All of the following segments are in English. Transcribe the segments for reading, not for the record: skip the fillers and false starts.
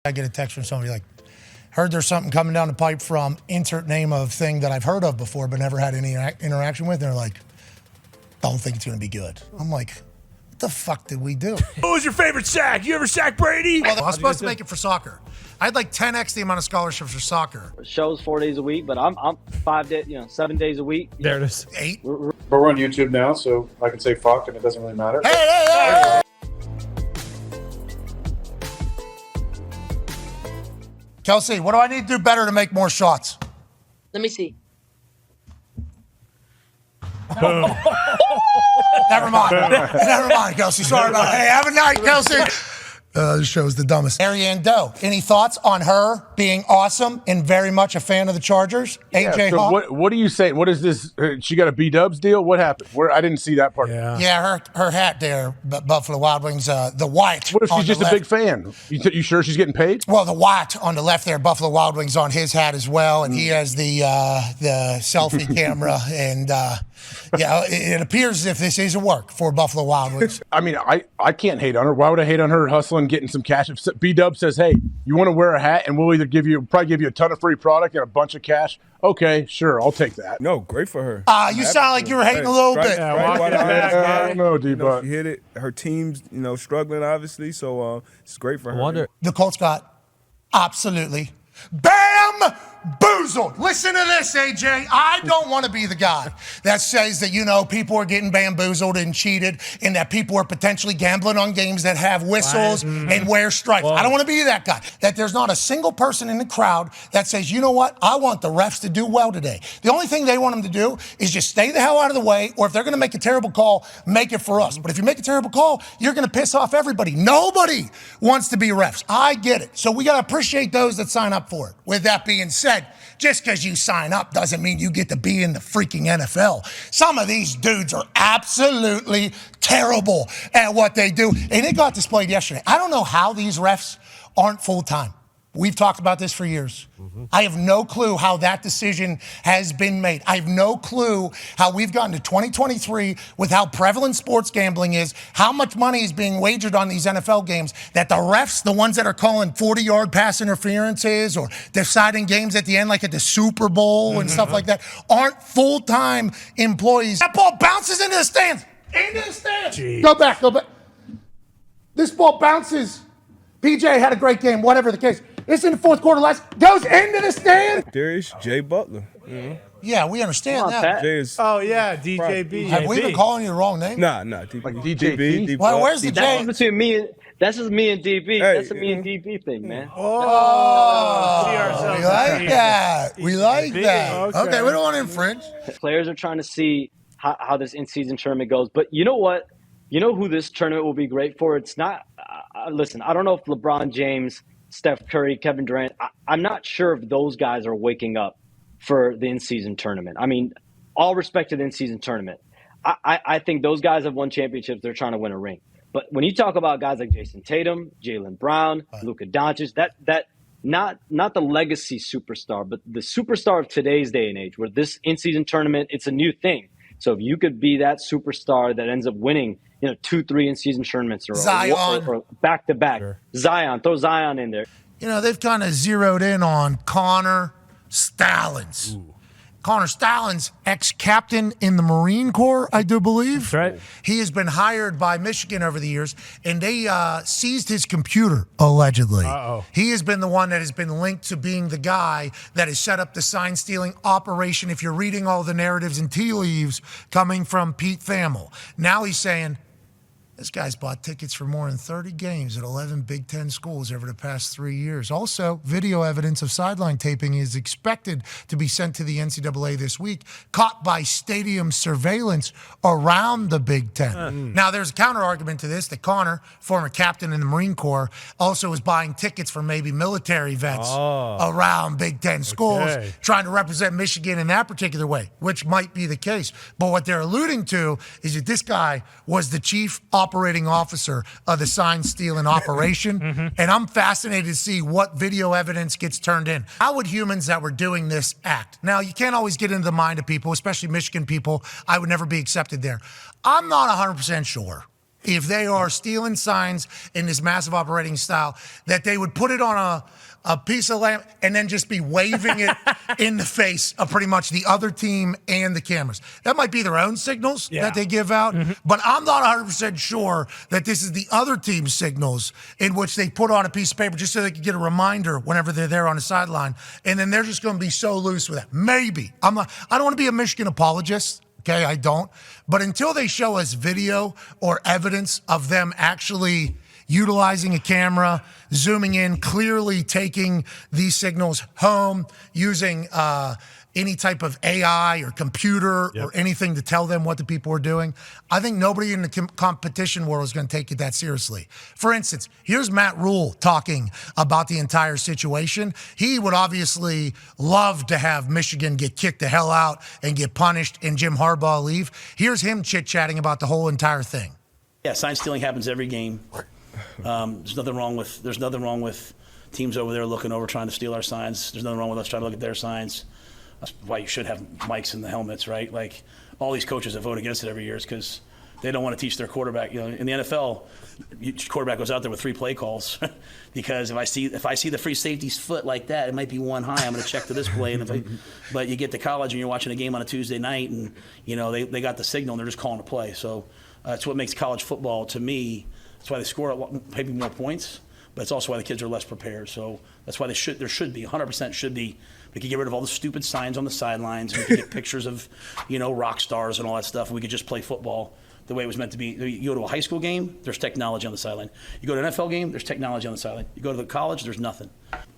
I get a text from somebody like, heard there's something coming down the pipe from insert name of thing that I've heard of before but never had any interaction with. They're like, don't think it's going to be good. I'm like, what the fuck did we do? What was your favorite sack? You ever sack Brady? Well, I was supposed to make it for soccer. I had like 10x the amount of scholarships for soccer. Show's 4 days a week, but I'm 5 days, 7 days a week. There it is. 8. But we're on YouTube now, so I can say fuck and it doesn't really matter. Hey! Kelsey, what do I need to do better to make more shots? Let me see. Boom. Never mind, Kelsey. Sorry about it. Hey, have a night, Kelsey. This show is the dumbest. Ariane Doe, any thoughts on her being awesome and very much a fan of the Chargers? Yeah, AJ so Hawk? what are you saying? What is this? She got a B-Dubs deal? What happened? I didn't see that part. Yeah, her hat there, Buffalo Wild Wings, the white. What if she's just a big fan? You sure she's getting paid? Well, the white on the left there, Buffalo Wild Wings on his hat as well, and he has the selfie camera, and it appears as if this is a work for Buffalo Wild Wings. I mean, I can't hate on her. Why would I hate on her hustling, getting some cash? If B-Dub says, hey, you want to wear a hat, and we'll either probably give you a ton of free product and a bunch of cash. Okay, sure, I'll take that. No, great for her. You sound like you were hating a little bit. I don't know, D-Buck. She hit it. Her team's, struggling, obviously, so it's great for her. The Colts got absolutely bamboozled. Listen to this, AJ. I don't want to be the guy that says that, people are getting bamboozled and cheated and that people are potentially gambling on games that have whistles and wear stripes. I don't want to be that guy. That there's not a single person in the crowd that says, you know what, I want the refs to do well today. The only thing they want them to do is just stay the hell out of the way, or if they're going to make a terrible call, make it for us. But if you make a terrible call, you're going to piss off everybody. Nobody wants to be refs. I get it. So we got to appreciate those that sign up for it. With that being said, just because you sign up doesn't mean you get to be in the freaking NFL. Some of these dudes are absolutely terrible at what they do. And it got displayed yesterday. I don't know how these refs aren't full-time. We've talked about this for years. I have no clue how that decision has been made. I have no clue how we've gotten to 2023 with how prevalent sports gambling is, how much money is being wagered on these NFL games, that the refs, the ones that are calling 40-yard pass interferences or deciding games at the end like at the Super Bowl and stuff like that, aren't full-time employees. That ball bounces into the stands. Into the stands. Jeez. Go back. This ball bounces. PJ had a great game, whatever the case. It's in the fourth quarter, goes into the stand. There's Jay Butler. Yeah, we understand that. DJB. Have we been calling you the wrong name? Nah. DJB? Well, where's the J? That's between me and that's just me and DB. That's a me and DB thing, man. Oh, we like that. We like that. Okay, we don't want to infringe. Players are trying to see how this in-season tournament goes. But you know what? You know who this tournament will be great for? It's not listen, I don't know if LeBron James, Steph Curry, Kevin Durant, I'm not sure if those guys are waking up for the in-season tournament. I mean, all respect to the in-season tournament. I think those guys have won championships. They're trying to win a ring. But when you talk about guys like Jason Tatum, Jaylen Brown, Luka Doncic, that not the legacy superstar, but the superstar of today's day and age, where this in-season tournament, it's a new thing. So if you could be that superstar that ends up winning, 2-3 in-season tournaments or back-to-back. Sure. Zion, throw Zion in there. They've kind of zeroed in on Connor Stallings. Ooh. Connor Stallings, ex-captain in the Marine Corps, I do believe. That's right. He has been hired by Michigan over the years, and they seized his computer, allegedly. Uh-oh. He has been the one that has been linked to being the guy that has set up the sign-stealing operation, if you're reading all the narratives and tea leaves coming from Pete Thamel. Now he's saying, this guy's bought tickets for more than 30 games at 11 Big Ten schools over the past 3 years. Also, video evidence of sideline taping is expected to be sent to the NCAA this week, caught by stadium surveillance around the Big Ten. Now, there's a counter-argument to this that Connor, former captain in the Marine Corps, also was buying tickets for maybe military vets around Big Ten schools, trying to represent Michigan in that particular way, which might be the case. But what they're alluding to is that this guy was the chief operating officer of the sign-stealing operation, and I'm fascinated to see what video evidence gets turned in. How would humans that were doing this act? Now, you can't always get into the mind of people, especially Michigan people. I would never be accepted there. I'm not 100% sure if they are stealing signs in this massive operating style, that they would put it on a piece of lamp and then just be waving it in the face of pretty much the other team and the cameras. That might be their own signals that they give out, but I'm not 100% sure that this is the other team's signals in which they put on a piece of paper just so they can get a reminder whenever they're there on the sideline, and then they're just going to be so loose with that. Maybe. I don't want to be a Michigan apologist. Okay, I don't. But until they show us video or evidence of them actually utilizing a camera, zooming in, clearly taking these signals home, using any type of AI or computer or anything to tell them what the people are doing, I think nobody in the competition world is going to take it that seriously. For instance, here's Matt Rule talking about the entire situation. He would obviously love to have Michigan get kicked the hell out and get punished and Jim Harbaugh leave. Here's him chit-chatting about the whole entire thing. Yeah, sign stealing happens every game. There's nothing wrong with teams over there looking over trying to steal our signs. There's nothing wrong with us trying to look at their signs. That's why you should have mics in the helmets, right? Like all these coaches that vote against it every year is because they don't want to teach their quarterback. You know, in the NFL, each quarterback goes out there with 3 play calls because if I see the free safety's foot like that, it might be one high. I'm going to check to this play. But you get to college and you're watching a game on a Tuesday night, and you know they got the signal and they're just calling a play. So that's what makes college football, to me. That's why they score maybe more points, but it's also why the kids are less prepared. So that's why there should be 100% should be. We could get rid of all the stupid signs on the sidelines. We could get pictures of, rock stars and all that stuff. We could just play football the way it was meant to be. You go to a high school game, there's technology on the sideline. You go to an NFL game, there's technology on the sideline. You go to the college, there's nothing.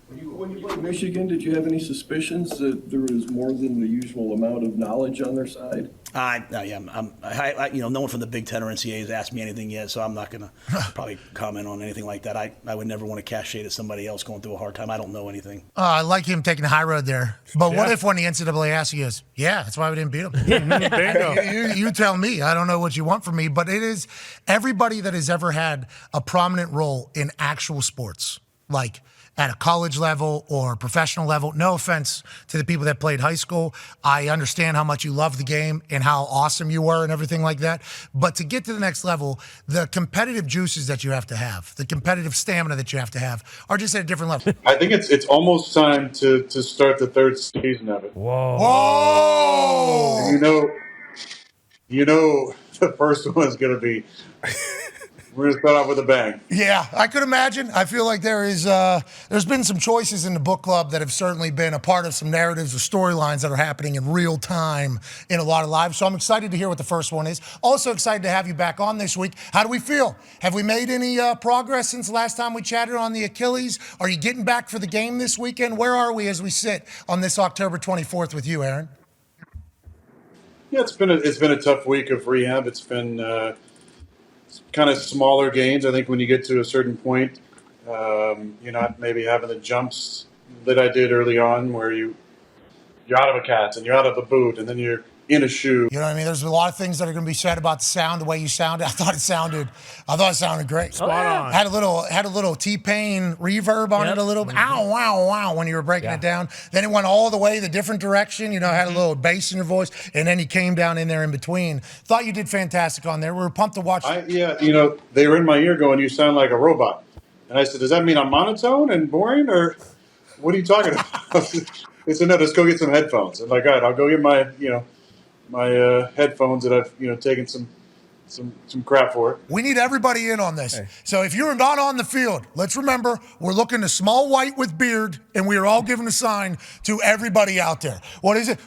When you played Michigan, did you have any suspicions that there was more than the usual amount of knowledge on their side? No one from the Big Ten or NCAA has asked me anything yet, so I'm not going to probably comment on anything like that. I would never want to cast shade at somebody else going through a hard time. I don't know anything. I like him taking the high road there. But what if when the NCAA asks, he goes, yeah, that's why we didn't beat them. you tell me. I don't know what you want from me. But it is everybody that has ever had a prominent role in actual sports, like at a college level or professional level. No offense to the people that played high school. I understand how much you love the game and how awesome you were and everything like that. But to get to the next level, the competitive juices that you have to have, the competitive stamina that you have to have are just at a different level. I think it's almost time to start the 3rd season of it. Whoa! You know the first one is going to be we're going to start off with a bang. Yeah, I could imagine. I feel like there's been some choices in the book club that have certainly been a part of some narratives or storylines that are happening in real time in a lot of lives. So I'm excited to hear what the first one is. Also excited to have you back on this week. How do we feel? Have we made any progress since the last time we chatted on the Achilles? Are you getting back for the game this weekend? Where are we as we sit on this October 24th with you, Aaron? Yeah, it's been a tough week of rehab. It's been kind of smaller gains. I think when you get to a certain point, you're not maybe having the jumps that I did early on where you're out of a cast and you're out of a boot and then you're in a shoe. You know what I mean? There's a lot of things that are going to be said about the sound, the way you sounded. I thought it sounded great. Spot on. Had a little T-Pain reverb on it a little. Ow, wow, wow, when you were breaking it down. Then it went all the way the different direction. Had a little bass in your voice, and then he came down in there in between. Thought you did fantastic on there. We were pumped to watch. They were in my ear going, "You sound like a robot," and I said, "Does that mean I'm monotone and boring, or what are you talking about?" They said, "No, just go get some headphones." I'm like, "All right, I'll go get my headphones that I've taken some crap for." We need everybody in on this. Hey. So if you're not on the field, let's remember we're looking to small white with beard, and we are all giving a sign to everybody out there. What is it?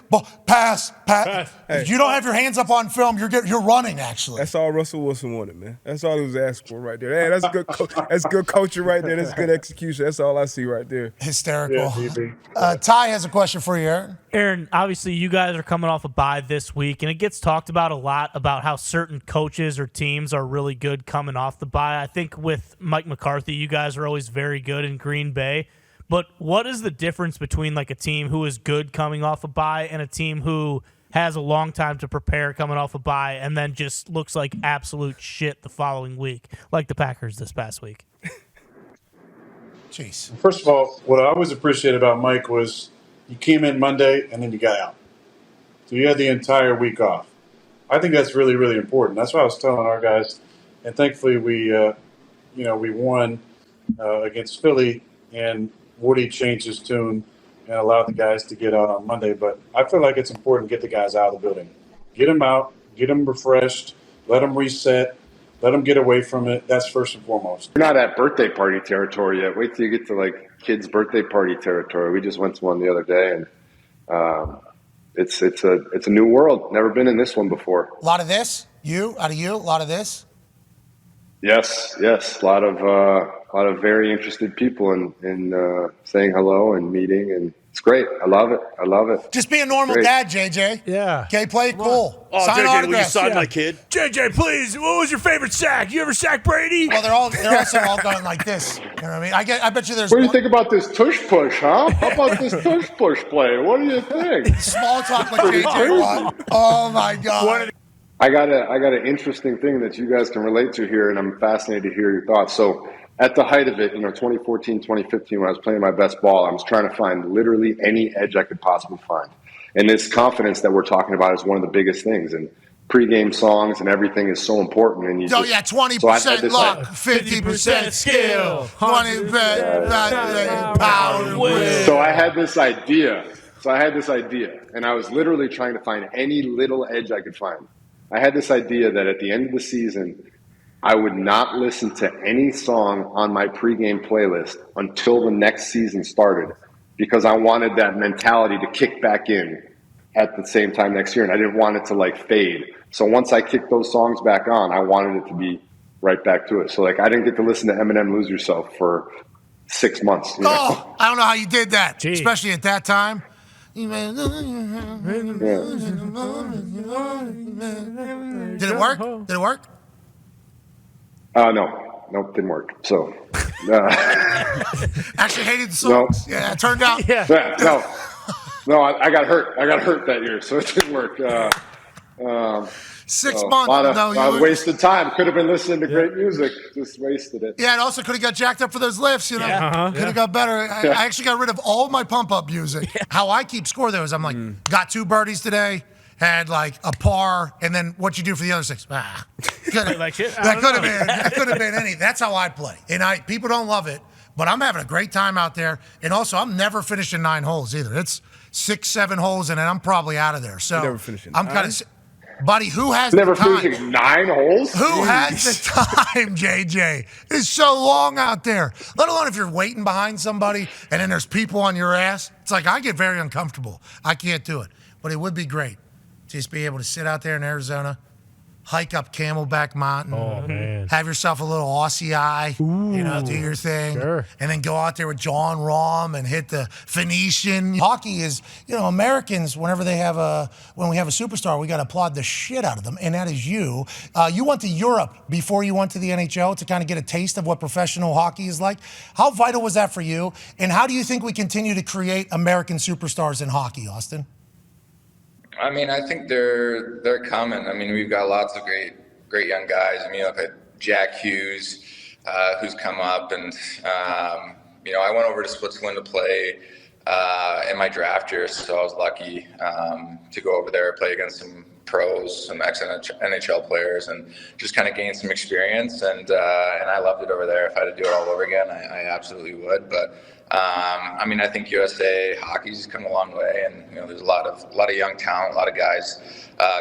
Pass. Hey. If you don't have your hands up on film, you're running. Actually, that's all Russell Wilson wanted, man. That's all he was asking for right there. Hey, that's good. That's good coaching right there. That's good execution. That's all I see right there. Hysterical. Yeah, Ty has a question for you, Aaron. Aaron, obviously you guys are coming off a bye this week, and it gets talked about a lot about how certain coaches or teams are really good coming off the bye. I think with Mike McCarthy, you guys are always very good in Green Bay. But what is the difference between like a team who is good coming off a bye and a team who has a long time to prepare coming off a bye and then just looks like absolute shit the following week, like the Packers this past week? Jeez. First of all, what I always appreciated about Mike was you came in Monday and then you got out. So you had the entire week off. I think that's really, really important. That's why I was telling our guys and thankfully we won against Philly, and Woody changed his tune and allowed the guys to get out on Monday. But I feel like it's important to get the guys out of the building, get them out, get them refreshed, let them reset, let them get away from it. That's first and foremost. We're not at birthday party territory yet. Wait till you get to like kids' birthday party territory. We just went to one the other day, and it's a new world. Never been in this one before. A lot of this, a lot of this. Yes. A lot of very interested people in saying hello and meeting, and it's great. I love it. Just be a normal dad, JJ. Yeah. Okay, play it cool. Oh, Sign JJ, will you autographs. sign my kid? JJ, please. What was your favorite sack? You ever sack Brady? Well, they're also all going like this. You know what I mean? I bet you there's. What do you think about this tush push, huh? How about this tush push play? What do you think? Small talk like JJ Watt. Oh my God. I got an interesting thing that you guys can relate to here, and I'm fascinated to hear your thoughts. So at the height of it, 2014, 2015, when I was playing my best ball, I was trying to find literally any edge I could possibly find. And this confidence that we're talking about is one of the biggest things. And pregame songs and everything is so important. And 20% luck, 50% skill, 20% power. So I had this idea. And I was literally trying to find any little edge I could find. I had this idea that at the end of the season, I would not listen to any song on my pregame playlist until the next season started, because I wanted that mentality to kick back in at the same time next year, and I didn't want it to fade. So once I kicked those songs back on, I wanted it to be right back to it. So I didn't get to listen to Eminem "Lose Yourself" for 6 months. Oh, I don't know how you did that, especially at that time. Did it work? No, didn't work. So, actually hated the songs. No. Yeah, it turned out. No, I got hurt. I got hurt that year, so it didn't work. 6 months. A lot of wasted time. Could have been listening to great music. Just wasted it. Yeah, it also could have got jacked up for those lifts, Could have got better. I actually got rid of all of my pump-up music. How I keep score, though, is I'm like, got 2 birdies today, had a par, and then what you do for the other 6. That could have been any. That's how I play. And people don't love it, but I'm having a great time out there. And also, I'm never finishing 9 holes either. It's 6, 7 holes, and then I'm probably out of there. So never finishing. I'm kind of... Buddy, who has never the time? finishing 9 holes? Who has the time, JJ? It's so long out there. Let alone if you're waiting behind somebody and then there's people on your ass. It's I get very uncomfortable. I can't do it. But it would be great to just be able to sit out there in Arizona, hike up Camelback Mountain, have yourself a little Aussie eye, do your thing, and then go out there with John Rahm and hit the Phoenician. Hockey is, Americans, when we have a superstar, we got to applaud the shit out of them, and that is you. You went to Europe before you went to the NHL to kind of get a taste of what professional hockey is like. How vital was that for you, and how do you think we continue to create American superstars in hockey, Auston? I mean, I think they're coming. I mean, we've got lots of great young guys. I mean, look at Jack Hughes, who's come up, and I went over to Switzerland to play in my draft year, so I was lucky to go over there, play against some pros, some ex-NHL players, and just kind of gain some experience. And I loved it over there. If I had to do it all over again, I absolutely would. But I think USA hockey's come a long way, and there's a lot of young talent, a lot of guys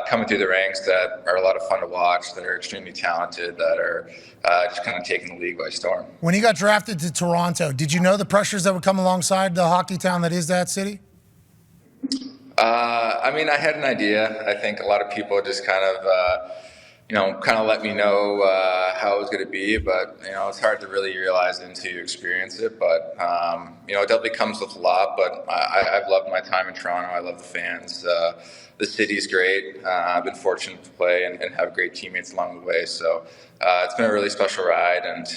coming through the ranks that are a lot of fun to watch, that are extremely talented, that are just kind of taking the league by storm. When you got drafted to Toronto, did you know the pressures that would come alongside the hockey town that is that city? I had an idea. I think a lot of people just kind of let me know how it was going to be, but it's hard to really realize it until you experience it. But it definitely comes with a lot. But I've loved my time in Toronto. I love the fans. The city's great. I've been fortunate to play and have great teammates along the way. So it's been a really special ride, and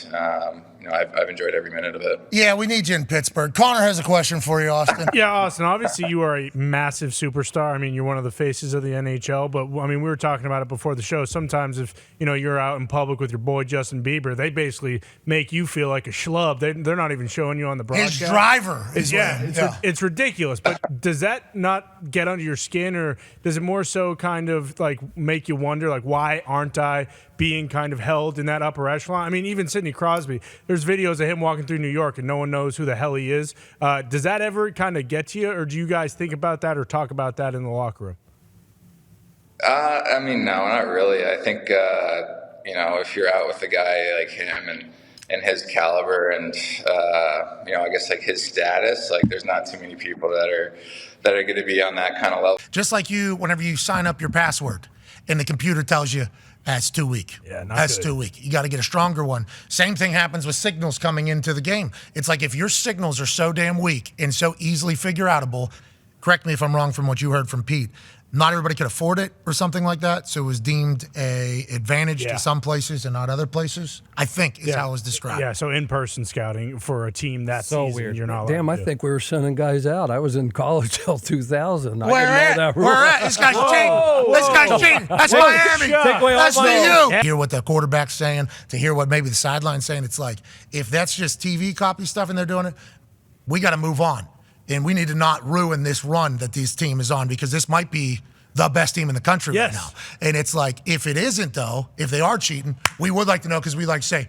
I've enjoyed every minute of it. Yeah, we need you in Pittsburgh. Connor has a question for you, Auston. Yeah, Auston, obviously you are a massive superstar. I mean, you're one of the faces of the NHL, but we were talking about it before the show. Sometimes if, you're out in public with your boy Justin Bieber, they basically make you feel like a schlub. They're not even showing you on the broadcast. His driver. It's ridiculous. But does that not get under your skin, or does it more so kind of make you wonder, why aren't I being kind of held in that upper echelon. I mean, even Sidney Crosby, there's videos of him walking through New York and no one knows who the hell he is. Does that ever kind of get to you, or do you guys think about that or talk about that in the locker room? I mean, no, not really. I think, if you're out with a guy like him and his caliber and, I guess like his status, like there's not too many people that are going to be on that kind of level. Just like you, whenever you sign up your password and the computer tells you, that's too weak. Yeah, not That's good. too weak. You got to get a stronger one. Same thing happens with signals coming into the game. It's like if your signals are so damn weak and so easily figure-outable, correct me if I'm wrong from what you heard from Pete, not everybody could afford it or something like that, so it was deemed a advantage to some places and not other places, I think is how it was described. Yeah, so in-person scouting for a team that So season, weird. you're not allowed Damn, to I do. think we were sending guys out. I was in college till 2000. Where at? Where at? This guy's cheating. Whoa. This guy's cheating. That's Take Miami. take away all That's my for you. Hear what the quarterback's saying, to hear what maybe the sideline's saying. It's like, if that's just TV copy stuff and they're doing it, we got to move on. And we need to not ruin this run that this team is on, because this might be the best team in the country right now. And it's like, if it isn't, though, if they are cheating, we would like to know, because we like to say,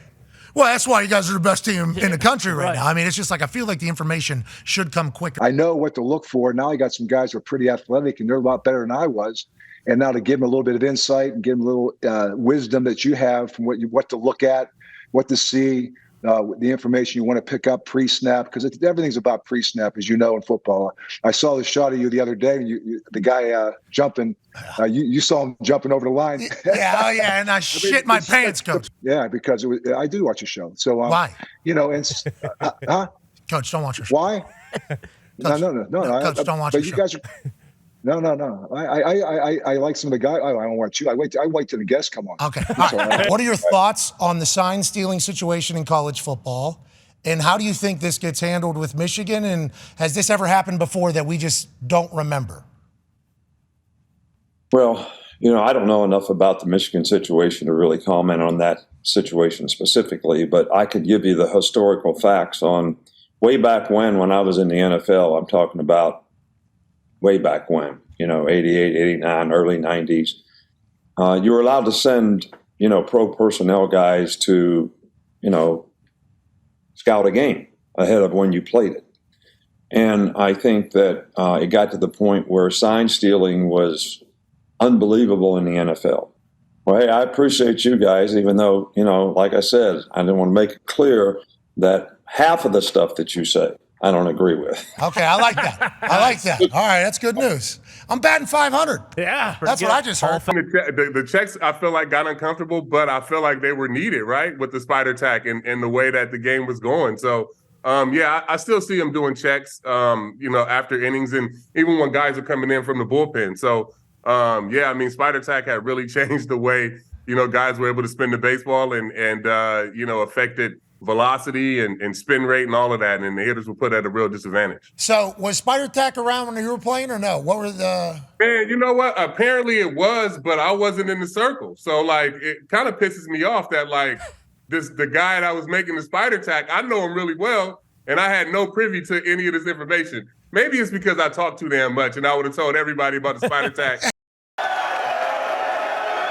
well, that's why you guys are the best team in the country right now. I mean, it's just like, I feel like the information should come quicker. I know what to look for. Now I got some guys who are pretty athletic, and they're a lot better than I was. And now to give them a little bit of insight and give them a little wisdom that you have from what to look at, what to see, the information you want to pick up pre-snap, because everything's about pre-snap, as you know, in football. I saw the shot of you the other day, and the guy jumping. You saw him jumping over the line. And I shit my pants, Coach. Yeah, because I do watch your show. So why? Huh? Coach, don't watch your show. Why? Coach, no. Coach, don't watch but your you show. guys are. No. I like some of the guys. I don't watch you. I wait till the guests come on. Okay. All right. What are your thoughts on the sign stealing situation in college football? And how do you think this gets handled with Michigan? And has this ever happened before that we just don't remember? Well, I don't know enough about the Michigan situation to really comment on that situation specifically, but I could give you the historical facts on way back when I was in the NFL. I'm talking about way back when, 88, 89, early 90s. You were allowed to send, pro personnel guys to, scout a game ahead of when you played it. And I think that it got to the point where sign stealing was unbelievable in the NFL. Well, hey, I appreciate you guys, even though, like I said, I didn't want to make it clear that half of the stuff that you say, I don't agree with. Okay, I like that. All right, that's good news. I'm batting 500. Yeah. That's what I just heard. The checks, I feel like, got uncomfortable, but I feel like they were needed, right, with the spider tack and the way that the game was going. So, I still see them doing checks, after innings and even when guys are coming in from the bullpen. So, spider tack had really changed the way, guys were able to spin the baseball and affected velocity and spin rate and all of that, and the hitters were put at a real disadvantage. So was spider tack around when you were playing or no? What were the... Man, you know what? Apparently it was, but I wasn't in the circle. So, it kind of pisses me off that, the guy that was making the spider tack, I know him really well, and I had no privy to any of this information. Maybe it's because I talk too damn much, and I would have told everybody about the spider tack.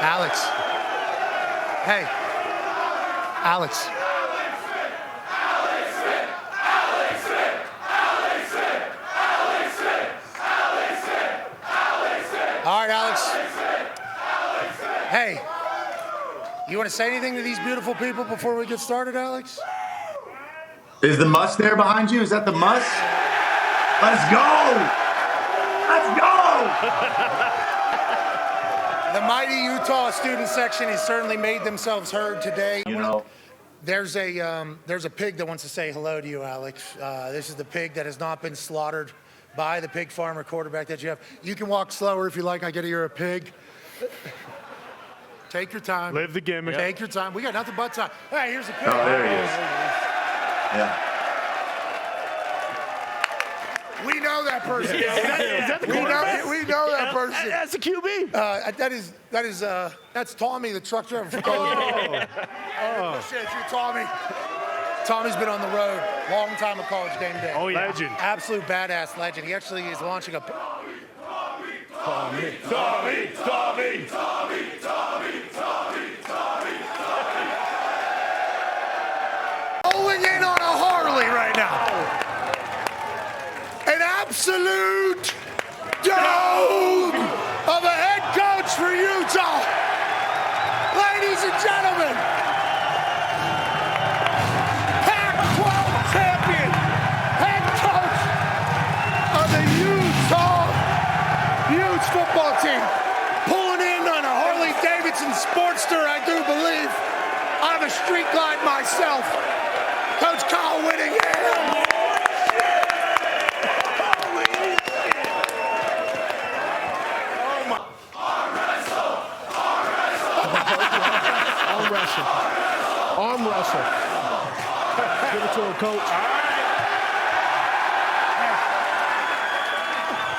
Alex. Hey. Alex. All right, Alex. Hey, you want to say anything to these beautiful people before we get started, Alex? Is the must there behind you? Is that the must? Let's go! Let's go! The mighty Utah student section has certainly made themselves heard today. There's a pig that wants to say hello to you, Alex. This is the pig that has not been slaughtered by the pig farmer quarterback that you have. You can walk slower if you like. I get it, you're a pig. Take your time. Live the gimmick. Take your time. We got nothing but time. Hey, here's a pig. Oh, there he is. Yeah. We know that person. Is that the quarterback? We know that person. That's a QB. That's Tommy, the truck driver for college. Shit, you're Tommy. Tommy's been on the road, long time of College Game Day. Oh, yeah. Legend. Absolute badass legend. He actually is launching a... Tommy. Italy right now. An absolute dog of a head coach for Utah. Ladies and gentlemen, Pac-12 champion, head coach of the Utah Utes football team. Pulling in on a Harley-Davidson Sportster, I do believe. I'm a street glide myself. Coach Kyle Whittingham. Arm wrestle. Give it to him, coach.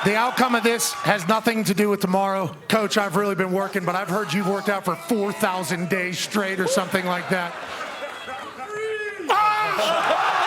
The outcome of this has nothing to do with tomorrow. Coach, I've really been working, but I've heard you've worked out for 4,000 days straight or something like that. Ah!